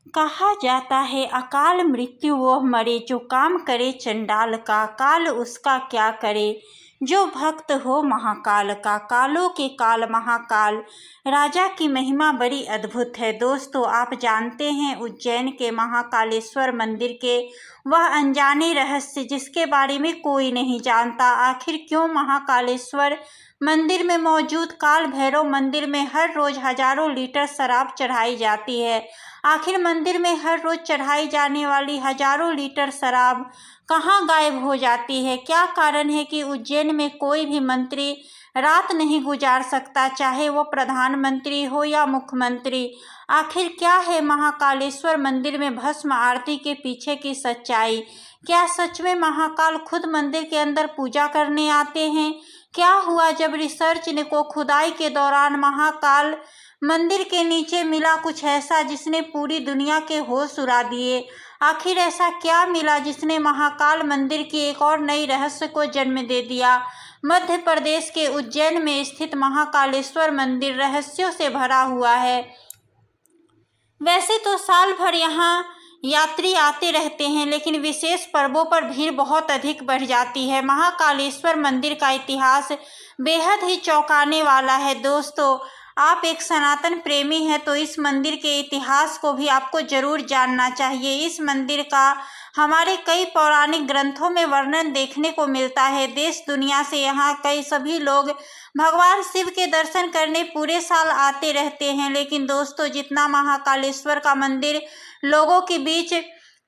कहा जाता है अकाल मृत्यु वो मरे जो काम करे चंडाल का, काल उसका क्या करे जो भक्त हो महाकाल का। कालों के काल महाकाल राजा की महिमा बड़ी अद्भुत है। दोस्तों, आप जानते हैं उज्जैन के महाकालेश्वर मंदिर के वह अनजाने रहस्य जिसके बारे में कोई नहीं जानता। आखिर क्यों महाकालेश्वर मंदिर में मौजूद काल भैरव मंदिर में हर रोज हजारों लीटर शराब चढ़ाई जाती है? आखिर मंदिर में हर रोज चढ़ाई जाने वाली हजारों लीटर शराब कहाँ गायब हो जाती है? क्या कारण है कि उज्जैन में कोई भी मंत्री रात नहीं गुजार सकता, चाहे वो प्रधानमंत्री हो या मुख्यमंत्री? आखिर क्या है महाकालेश्वर मंदिर में भस्म आरती के पीछे की सच्चाई? क्या सच में महाकाल खुद मंदिर के अंदर पूजा करने आते हैं? क्या हुआ जब रिसर्च ने को खुदाई के दौरान महाकाल मंदिर के नीचे मिला कुछ ऐसा जिसने पूरी दुनिया के होश उड़ा दिए? आखिर ऐसा क्या मिला जिसने महाकाल मंदिर की एक और नई रहस्य को जन्म दे दिया? मध्य प्रदेश के उज्जैन में स्थित महाकालेश्वर मंदिर रहस्यों से भरा हुआ है। वैसे तो साल भर यहाँ यात्री आते रहते हैं, लेकिन विशेष पर्वों पर भीड़ बहुत अधिक बढ़ जाती है। महाकालेश्वर मंदिर का इतिहास बेहद ही चौंकाने वाला है। दोस्तों, आप एक सनातन प्रेमी हैं तो इस मंदिर के इतिहास को भी आपको जरूर जानना चाहिए। इस मंदिर का हमारे कई पौराणिक ग्रंथों में वर्णन देखने को मिलता है। देश दुनिया से यहाँ कई सभी लोग भगवान शिव के दर्शन करने पूरे साल आते रहते हैं। लेकिन दोस्तों, जितना महाकालेश्वर का मंदिर लोगों के बीच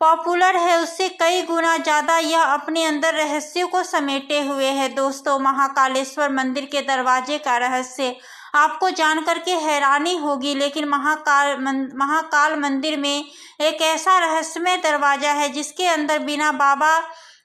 पॉपुलर है, उससे कई गुना ज़्यादा यह अपने अंदर रहस्यों को समेटे हुए है। दोस्तों, महाकालेश्वर मंदिर के दरवाजे का रहस्य आपको जानकर के हैरानी होगी, लेकिन महाकाल मंदिर में एक ऐसा रहस्यमय दरवाजा है जिसके अंदर बिना बाबा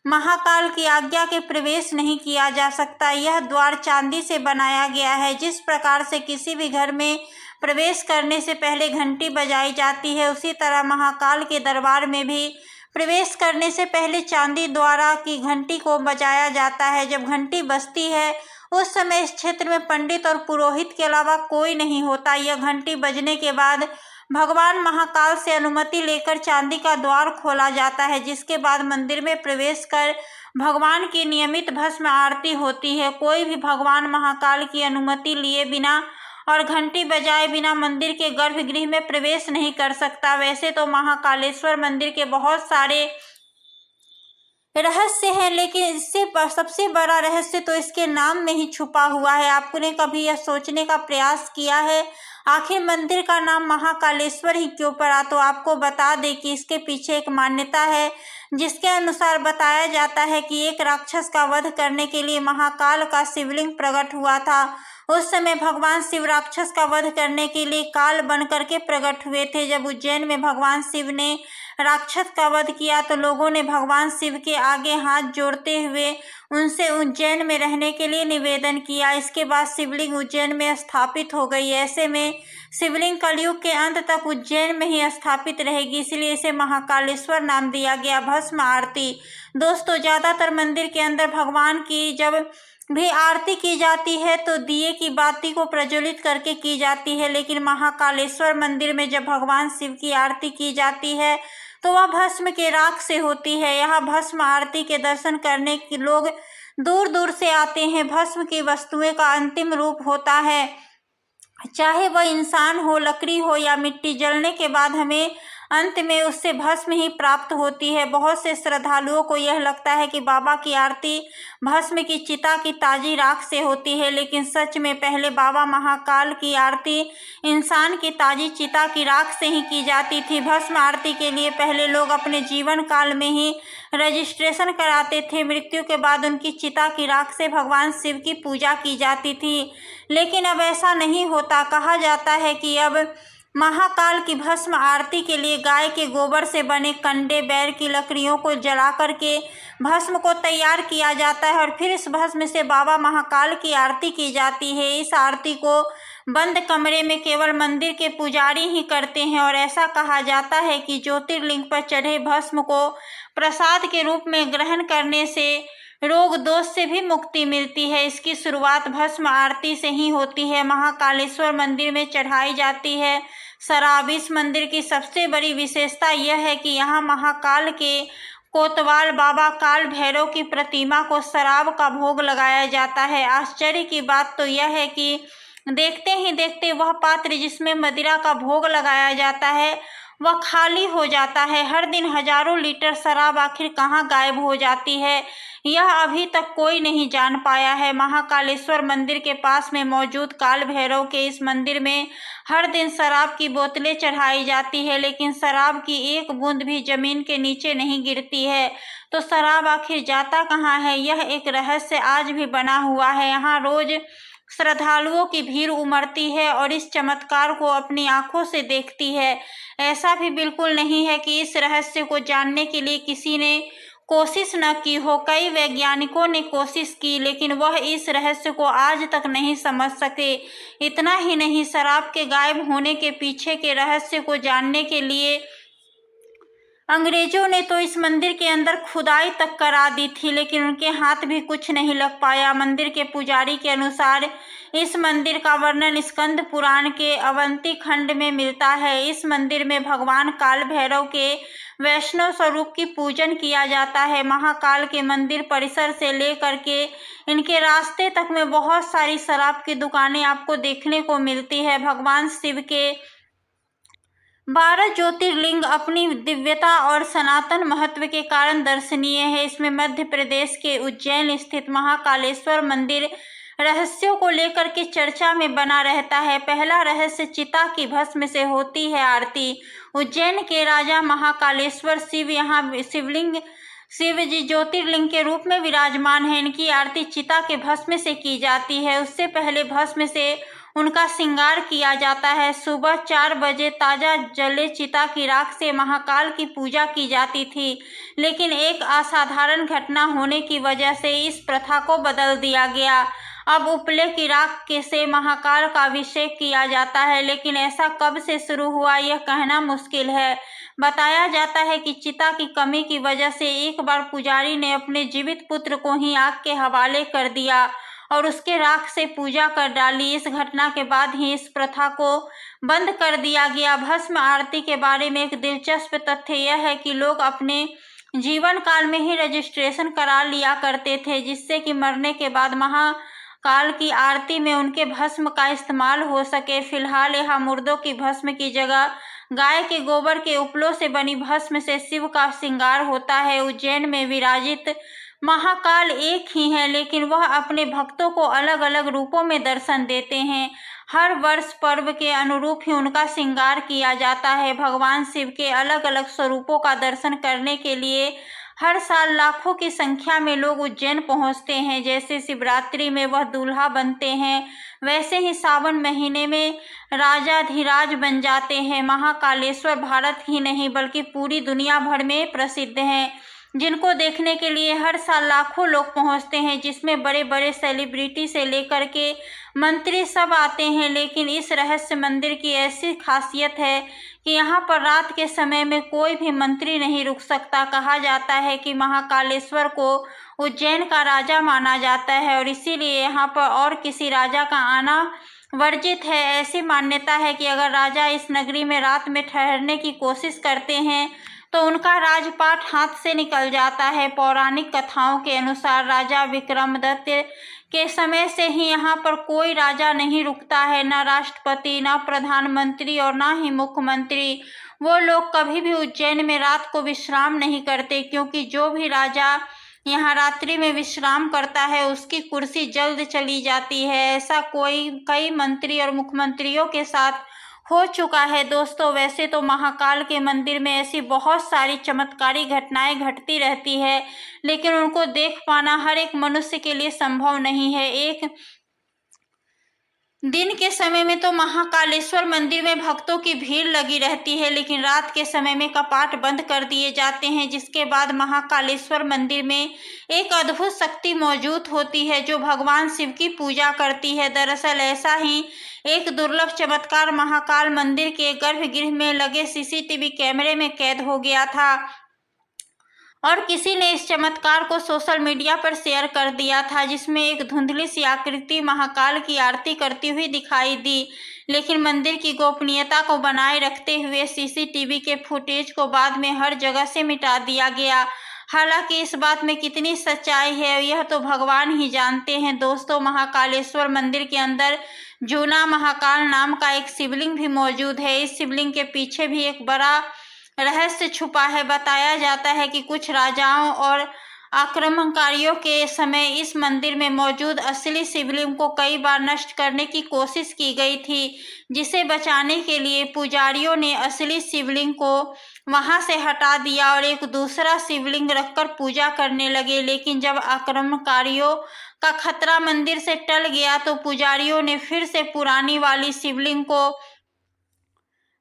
महाकाल की आज्ञा के प्रवेश नहीं किया जा सकता। यह द्वार चांदी से बनाया गया है। जिस प्रकार से किसी भी घर में प्रवेश करने से पहले घंटी बजाई जाती है, उसी तरह महाकाल के दरबार में भी प्रवेश करने से पहले चांदी द्वारा की घंटी को बजाया जाता है। जब घंटी बजती है उस समय इस क्षेत्र में पंडित और पुरोहित के अलावा कोई नहीं होता। यह घंटी बजने के बाद भगवान महाकाल से अनुमति लेकर चांदी का द्वार खोला जाता है, जिसके बाद मंदिर में प्रवेश कर भगवान की नियमित भस्म आरती होती है। कोई भी भगवान महाकाल की अनुमति लिए बिना और घंटी बजाए बिना मंदिर के गर्भगृह में प्रवेश नहीं कर सकता। वैसे तो महाकालेश्वर मंदिर के बहुत सारे रहस्य है, लेकिन इससे सबसे बड़ा रहस्य तो इसके नाम में ही छुपा हुआ है। आपने कभी यह सोचने का प्रयास किया है आखिर मंदिर का नाम महाकालेश्वर ही क्यों पड़ा? तो आपको बता दें कि इसके पीछे एक मान्यता है, जिसके अनुसार बताया जाता है कि एक राक्षस का वध करने के लिए महाकाल का शिवलिंग प्रकट हुआ था। उस समय भगवान शिव राक्षस का वध करने के लिए काल बन करके प्रकट हुए थे। जब उज्जैन में भगवान शिव ने राक्षस का वध किया तो लोगों ने भगवान शिव के आगे हाथ जोड़ते हुए उनसे उज्जैन में रहने के लिए निवेदन किया। इसके बाद शिवलिंग उज्जैन में स्थापित हो गई। ऐसे में शिवलिंग कलयुग के अंत तक उज्जैन में ही स्थापित रहेगी, इसलिए इसे महाकालेश्वर नाम दिया गया। भस्म आरती दोस्तों, ज्यादातर मंदिर के अंदर भगवान की जब भी आरती की जाती है तो दिए की बाती को प्रज्वलित करके की जाती है, लेकिन महाकालेश्वर मंदिर में जब भगवान शिव की आरती की जाती है तो वह भस्म के राख से होती है। यहाँ भस्म आरती के दर्शन करने के लोग दूर दूर से आते हैं। भस्म की वस्तुएं का अंतिम रूप होता है, चाहे वह इंसान हो, लकड़ी हो या मिट्टी, जलने के बाद हमें अंत में उससे भस्म ही प्राप्त होती है। बहुत से श्रद्धालुओं को यह लगता है कि बाबा की आरती भस्म की चिता की ताजी राख से होती है, लेकिन सच में पहले बाबा महाकाल की आरती इंसान की ताजी चिता की राख से ही की जाती थी। भस्म आरती के लिए पहले लोग अपने जीवन काल में ही रजिस्ट्रेशन कराते थे। मृत्यु के बाद उनकी चिता की राख से भगवान शिव की पूजा की जाती थी, लेकिन अब ऐसा नहीं होता। कहा जाता है कि अब महाकाल की भस्म आरती के लिए गाय के गोबर से बने कंडे, बैर की लकड़ियों को जला करके भस्म को तैयार किया जाता है और फिर इस भस्म से बाबा महाकाल की आरती की जाती है। इस आरती को बंद कमरे में केवल मंदिर के पुजारी ही करते हैं और ऐसा कहा जाता है कि ज्योतिर्लिंग पर चढ़े भस्म को प्रसाद के रूप में ग्रहण करने से रोग दोष से भी मुक्ति मिलती है। इसकी शुरुआत भस्म आरती से ही होती है। महाकालेश्वर मंदिर में चढ़ाई जाती है शराब। इस मंदिर की सबसे बड़ी विशेषता यह है कि यहाँ महाकाल के कोतवाल बाबा काल भैरव की प्रतिमा को शराब का भोग लगाया जाता है। आश्चर्य की बात तो यह है कि देखते ही देखते वह पात्र जिसमें मदिरा का भोग लगाया जाता है वह खाली हो जाता है। हर दिन हजारों लीटर शराब आखिर कहाँ गायब हो जाती है, यह अभी तक कोई नहीं जान पाया है। महाकालेश्वर मंदिर के पास में मौजूद काल भैरव के इस मंदिर में हर दिन शराब की बोतलें चढ़ाई जाती है, लेकिन शराब की एक बूंद भी जमीन के नीचे नहीं गिरती है। तो शराब आखिर जाता कहाँ है, यह एक रहस्य आज भी बना हुआ है। यहाँ रोज श्रद्धालुओं की भीड़ उमड़ती है और इस चमत्कार को अपनी आंखों से देखती है। ऐसा भी बिल्कुल नहीं है कि इस रहस्य को जानने के लिए किसी ने कोशिश न की हो। कई वैज्ञानिकों ने कोशिश की, लेकिन वह इस रहस्य को आज तक नहीं समझ सके। इतना ही नहीं, शराब के गायब होने के पीछे के रहस्य को जानने के लिए अंग्रेजों ने तो इस मंदिर के अंदर खुदाई तक करा दी थी, लेकिन उनके हाथ भी कुछ नहीं लग पाया। मंदिर के पुजारी के अनुसार इस मंदिर का वर्णन स्कंद पुराण के अवंती खंड में मिलता है। इस मंदिर में भगवान काल भैरव के वैष्णव स्वरूप की पूजन किया जाता है। महाकाल के मंदिर परिसर से लेकर के इनके रास्ते तक में बहुत सारी शराब की दुकानें आपको देखने को मिलती है। भगवान शिव के 12 ज्योतिर्लिंग अपनी दिव्यता और सनातन महत्व के कारण दर्शनीय है। इसमें मध्य प्रदेश के उज्जैन स्थित महाकालेश्वर मंदिर रहस्यों को लेकर के चर्चा में बना रहता है। पहला रहस्य, चिता की भस्म से होती है आरती। उज्जैन के राजा महाकालेश्वर शिव यहाँ शिव जी ज्योतिर्लिंग के रूप में विराजमान है। इनकी आरती चिता के भस्म से की जाती है। उससे पहले भस्म से उनका श्रृंगार किया जाता है। सुबह 4 बजे ताजा जले चिता की राख से महाकाल की पूजा की जाती थी, लेकिन एक असाधारण घटना होने की वजह से इस प्रथा को बदल दिया गया। अब उपले की राख से महाकाल का अभिषेक किया जाता है, लेकिन ऐसा कब से शुरू हुआ यह कहना मुश्किल है। बताया जाता है कि चिता की कमी की वजह से एक बार पुजारी ने अपने जीवित पुत्र को ही आग के हवाले कर दिया और उसके राख से पूजा कर डाली। इस घटना के बाद ही इस प्रथा को बंद कर दिया गया। भस्म आरती के बारे में एक दिलचस्प तथ्य यह है कि लोग अपने जीवन काल में ही रजिस्ट्रेशन करा लिया करते थे, जिससे कि मरने के बाद महाकाल की आरती में उनके भस्म का इस्तेमाल हो सके। फिलहाल यहाँ मुर्दों की भस्म की जगह गाय के गोबर के उपलों से बनी भस्म से शिव का श्रृंगार होता है। उज्जैन में विराजित महाकाल एक ही है, लेकिन वह अपने भक्तों को अलग अलग रूपों में दर्शन देते हैं। हर वर्ष पर्व के अनुरूप ही उनका श्रृंगार किया जाता है। भगवान शिव के अलग अलग स्वरूपों का दर्शन करने के लिए हर साल लाखों की संख्या में लोग उज्जैन पहुंचते हैं। जैसे शिवरात्रि में वह दूल्हा बनते हैं, वैसे ही सावन महीने में राजाधिराज बन जाते हैं। महाकालेश्वर भारत ही नहीं बल्कि पूरी दुनिया भर में प्रसिद्ध हैं, जिनको देखने के लिए हर साल लाखों लोग पहुंचते हैं, जिसमें बड़े बड़े सेलिब्रिटी से लेकर के मंत्री सब आते हैं। लेकिन इस रहस्य मंदिर की ऐसी खासियत है कि यहाँ पर रात के समय में कोई भी मंत्री नहीं रुक सकता। कहा जाता है कि महाकालेश्वर को उज्जैन का राजा माना जाता है और इसीलिए यहाँ पर और किसी राजा का आना वर्जित है। ऐसी मान्यता है कि अगर राजा इस नगरी में रात में ठहरने की कोशिश करते हैं तो उनका राजपाट हाथ से निकल जाता है। पौराणिक कथाओं के अनुसार राजा विक्रमादित्य के समय से ही यहाँ पर कोई राजा नहीं रुकता है, न राष्ट्रपति, न प्रधानमंत्री और न ही मुख्यमंत्री। वो लोग कभी भी उज्जैन में रात को विश्राम नहीं करते, क्योंकि जो भी राजा यहाँ रात्रि में विश्राम करता है उसकी कुर्सी जल्द चली जाती है। ऐसा कई मंत्री और मुख्यमंत्रियों के साथ हो चुका है। दोस्तों, वैसे तो महाकाल के मंदिर में ऐसी बहुत सारी चमत्कारी घटनाएं घटती रहती है, लेकिन उनको देख पाना हर एक मनुष्य के लिए संभव नहीं है। एक दिन के समय में तो महाकालेश्वर मंदिर में भक्तों की भीड़ लगी रहती है, लेकिन रात के समय में कपाट बंद कर दिए जाते हैं, जिसके बाद महाकालेश्वर मंदिर में एक अद्भुत शक्ति मौजूद होती है जो भगवान शिव की पूजा करती है। दरअसल ऐसा ही एक दुर्लभ चमत्कार महाकाल मंदिर के गर्भगृह में लगे सीसीटीवी कैमरे में कैद हो गया था। और किसी ने इस चमत्कार को सोशल मीडिया पर शेयर कर दिया था, जिसमें एक धुंधली सी आकृति महाकाल की आरती करती हुई दिखाई दी। लेकिन मंदिर की गोपनीयता को बनाए रखते हुए सीसीटीवी के फुटेज को बाद में हर जगह से मिटा दिया गया। हालांकि इस बात में कितनी सच्चाई है यह तो भगवान ही जानते हैं। दोस्तों, महाकालेश्वर मंदिर के अंदर जूना महाकाल नाम का एक शिवलिंग भी मौजूद है। इस शिवलिंग के पीछे भी एक बड़ा रहस्य छुपा है। बताया जाता है कि कुछ राजाओं और आक्रमणकारियों के समय इस मंदिर में मौजूद असली शिवलिंग को कई बार नष्ट करने की कोशिश की गई थी, जिसे बचाने के लिए पुजारियों ने असली शिवलिंग को वहां से हटा दिया और एक दूसरा शिवलिंग रखकर पूजा करने लगे। लेकिन जब आक्रमणकारियों का खतरा मंदिर से टल गया तो पुजारियों ने फिर से पुरानी वाली शिवलिंग को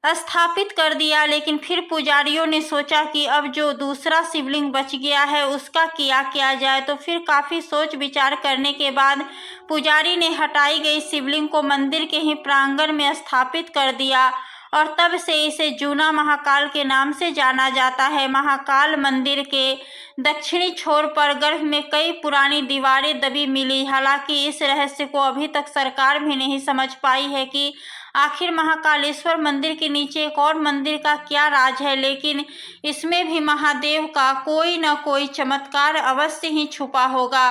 स्थापित कर दिया। लेकिन फिर पुजारियों ने सोचा कि अब जो दूसरा शिवलिंग बच गया है उसका क्या किया जाए। तो फिर काफी सोच विचार करने के बाद पुजारी ने हटाई गई शिवलिंग को मंदिर के ही प्रांगण में स्थापित कर दिया और तब से इसे जूना महाकाल के नाम से जाना जाता है। महाकाल मंदिर के दक्षिणी छोर पर गर्भ में कई पुरानी दीवारें दबी मिली। हालांकि इस रहस्य को अभी तक सरकार भी नहीं समझ पाई है कि आखिर महाकालेश्वर मंदिर के नीचे एक और मंदिर का क्या राज है। लेकिन इसमें भी महादेव का कोई न कोई चमत्कार अवश्य ही छुपा होगा।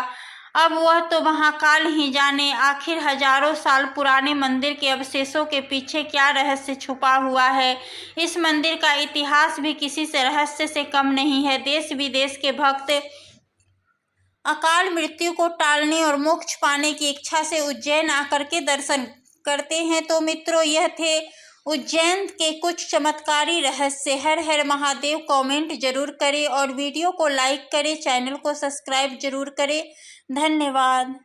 अब वह तो महाकाल ही जाने आखिर हजारों साल पुराने मंदिर के अवशेषों के पीछे क्या रहस्य छुपा हुआ है। इस मंदिर का इतिहास भी किसी से रहस्य से कम नहीं है। देश विदेश के भक्त अकाल मृत्यु को टालने और मोक्ष पाने की इच्छा से उज्जैन आकर के दर्शन करते हैं। तो मित्रों, यह थे उज्जैन के कुछ चमत्कारी रहस्य। हर हर महादेव कमेंट जरूर करें और वीडियो को लाइक करें, चैनल को सब्सक्राइब जरूर करें। धन्यवाद।